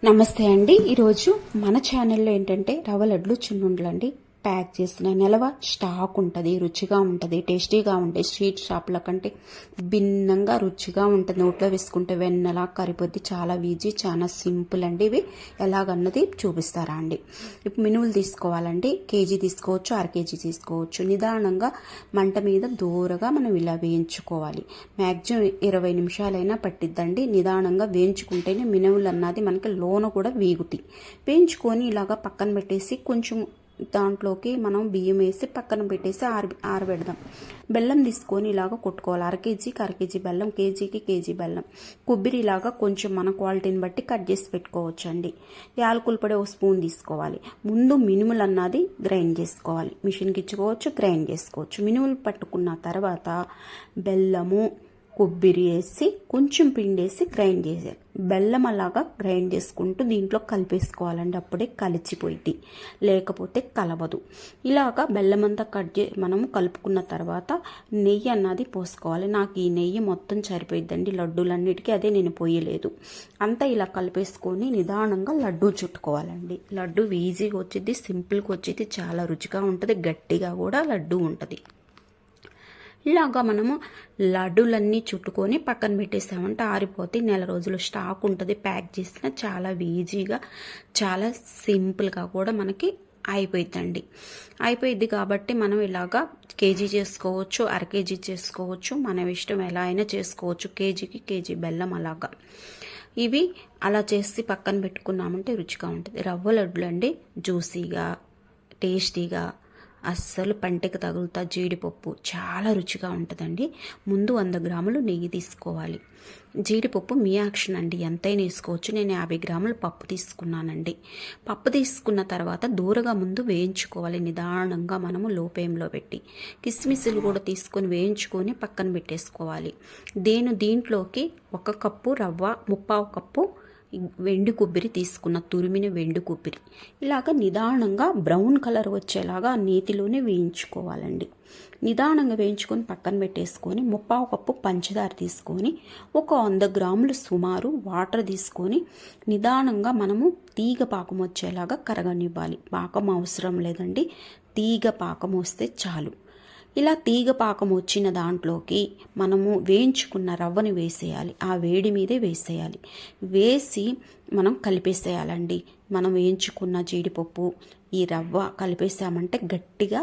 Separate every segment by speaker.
Speaker 1: నమస్తే అండి. ఈరోజు మన ఛానల్లో ఏంటంటే రవ్వ లడ్లు చున్నుండలు అండి. ప్యాక్ చేసిన నిలవ స్టాక్ ఉంటుంది, రుచిగా ఉంటుంది, టేస్టీగా ఉంటాయి. స్ట్రీట్ షాప్ల కంటే భిన్నంగా రుచిగా ఉంటుంది. నోట్లో వేసుకుంటే వెన్నలా కరిపోద్ది. చాలా ఈజీ, చాలా సింపుల్ అండి. ఇవి ఎలాగన్నది చూపిస్తారా అండి. ఇప్పుడు మినువులు తీసుకోవాలండి. కేజీ తీసుకోవచ్చు, అర కేజీ తీసుకోవచ్చు. నిదానంగా మంట మీద దూరగా మనం ఇలా వేయించుకోవాలి. మ్యాక్సిమం 20 నిమిషాలైనా పట్టిద్దండి. నిదానంగా వేయించుకుంటేనే మినువులు అన్నది మనకి లోన కూడా వేగుతాయి. వేయించుకొని ఇలాగా పక్కన పెట్టేసి కొంచెం దాంట్లోకి మనం బియ్యం వేసి పక్కన పెట్టేసి ఆరబెడదాం. బెల్లం తీసుకొని ఇలాగ కొట్టుకోవాలి. అర కేజీ బెల్లం, కేజీకి కేజీ బెల్లం. కొబ్బరి ఇలాగా కొంచెం మన క్వాలిటీని బట్టి కట్ చేసి పెట్టుకోవచ్చు అండి. యాలకుల పొడి ఒక స్పూన్ తీసుకోవాలి. ముందు మినుములు అన్నది గ్రైండ్ చేసుకోవాలి. మిషన్కి ఇచ్చుకోవచ్చు, గ్రైండ్ చేసుకోవచ్చు. మినుములు పట్టుకున్న తర్వాత బెల్లము, కొబ్బరి వేసి కొంచెం పిండేసి గ్రైండ్ చేసేయాలి. బెల్లం అలాగా గ్రైండ్ చేసుకుంటూ దీంట్లో కలిపేసుకోవాలండి. అప్పుడే కలిసిపోయింది, లేకపోతే కలవదు. ఇలాగా బెల్లం అంతా మనము కలుపుకున్న తర్వాత నెయ్యి అన్నది పోసుకోవాలి. నాకు ఈ నెయ్యి మొత్తం సరిపోయిద్దండి లడ్డూలన్నిటికీ, అదే నేను పోయలేదు. అంతా ఇలా కలిపేసుకొని నిదానంగా లడ్డూ చుట్టుకోవాలండి. లడ్డు ఈజీగా వచ్చింది, సింపుల్గా వచ్చింది, చాలా రుచిగా ఉంటుంది, గట్టిగా కూడా లడ్డు ఉంటుంది. ఇలాగా మనము లడ్డూలన్నీ చుట్టుకొని పక్కన పెట్టేసామంటే ఆరిపోతే నెల రోజులు స్టాక్ ఉంటుంది. ప్యాక్ చేసిన చాలా ఈజీగా, చాలా సింపుల్గా కూడా మనకి అయిపోయిద్ది. కాబట్టి మనం ఇలాగా కేజీ చేసుకోవచ్చు, అర కేజీ చేసుకోవచ్చు, మన ఇష్టం ఎలా అయినా చేసుకోవచ్చు. కేజీకి కేజీ బెల్లం అలాగా ఇవి అలా చేసి పక్కన పెట్టుకున్నామంటే రుచిగా ఉంటుంది. రవ్వ లడ్డులు అండి, జ్యూసీగా, టేస్టీగా, అస్సలు పంటకి తగులుతా. జీడిపప్పు చాలా రుచిగా ఉంటుందండి. ముందు 100 గ్రాములు నెయ్యి తీసుకోవాలి. జీడిపప్పు మీ యాక్షన్ అండి, ఎంతైనా వేసుకోవచ్చు. నేను 50 గ్రాములు పప్పు తీసుకున్నానండి. పప్పు తీసుకున్న తర్వాత దూరగా ముందు వేయించుకోవాలి. నిదానంగా మనము లో ఫ్లేమ్లో పెట్టి కిస్మిస్లు కూడా తీసుకొని వేయించుకొని పక్కన పెట్టేసుకోవాలి. దీంట్లోకి 1 కప్పు రవ్వ, 1/2 కప్పు వెండి కొబ్బరి తీసుకున్న, తురిమిన వెండి కొబ్బరి ఇలాగ నిదానంగా బ్రౌన్ కలర్ వచ్చేలాగా నేతిలోనే వేయించుకోవాలండి. నిదానంగా వేయించుకొని పక్కన పెట్టేసుకొని 1/2 కప్పు పంచదార తీసుకొని 100 గ్రాములు సుమారు వాటర్ తీసుకొని నిదానంగా మనము తీగ పాకం వచ్చేలాగా కరగనివ్వాలి. పాకం అవసరం లేదండి, తీగ పాకం వస్తే చాలు. ఇలా తీగ పాకం వచ్చిన దాంట్లోకి మనము వేయించుకున్న రవ్వని వేసేయాలి. ఆ వేడి మీదే వేసేయాలి. వేసి మనం కలిపేసేయాలండి. మనం వేయించుకున్న జీడిపప్పు, ఈ రవ్వ కలిపేసామంటే గట్టిగా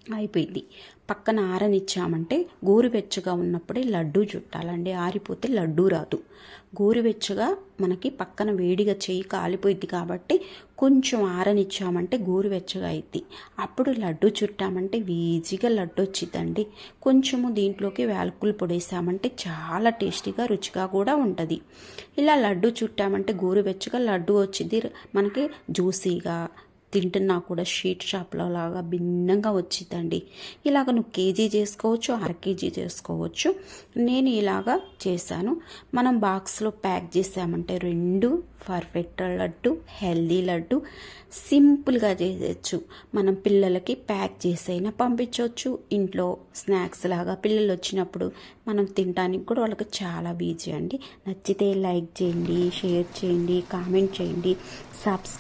Speaker 1: అయిపోయింది. పక్కన ఆరనిచ్చామంటే గోరువెచ్చగా ఉన్నప్పుడే లడ్డూ చుట్టాలండి. ఆరిపోతే లడ్డూ రాదు. గోరువెచ్చగా మనకి పక్కన వేడిగా చేయి కాలిపోయింది కాబట్టి కొంచెం ఆరనిచ్చామంటే గోరువెచ్చగా అయింది. అప్పుడు లడ్డూ చుట్టామంటే ఈజీగా లడ్డు వచ్చిందండి. కొంచెము దీంట్లోకి యాలకుల పొడి వేసామంటే చాలా టేస్టీగా, రుచిగా కూడా ఉంటుంది. ఇలా లడ్డూ చుట్టామంటే గోరువెచ్చగా లడ్డు వచ్చింది. మనకి జ్యూసీగా తింటున్నా కూడా స్ట్రీట్ షాప్లో లాగా భిన్నంగా వచ్చిందండి. ఇలాగ నువ్వు కేజీ చేసుకోవచ్చు, అర కేజీ చేసుకోవచ్చు. నేను ఇలాగా చేశాను. మనం బాక్స్లో ప్యాక్ చేసామంటే 2 పర్ఫెక్ట్ లడ్డు, హెల్దీ లడ్డు సింపుల్గా చేసేయచ్చు. మనం పిల్లలకి ప్యాక్ చేసైనా పంపించవచ్చు. ఇంట్లో స్నాక్స్ లాగా పిల్లలు వచ్చినప్పుడు మనం తినడానికి కూడా వాళ్ళకి చాలా ఈజీ అండి. నచ్చితే లైక్ చేయండి, షేర్ చేయండి, కామెంట్ చేయండి, సబ్స్క్రైబ్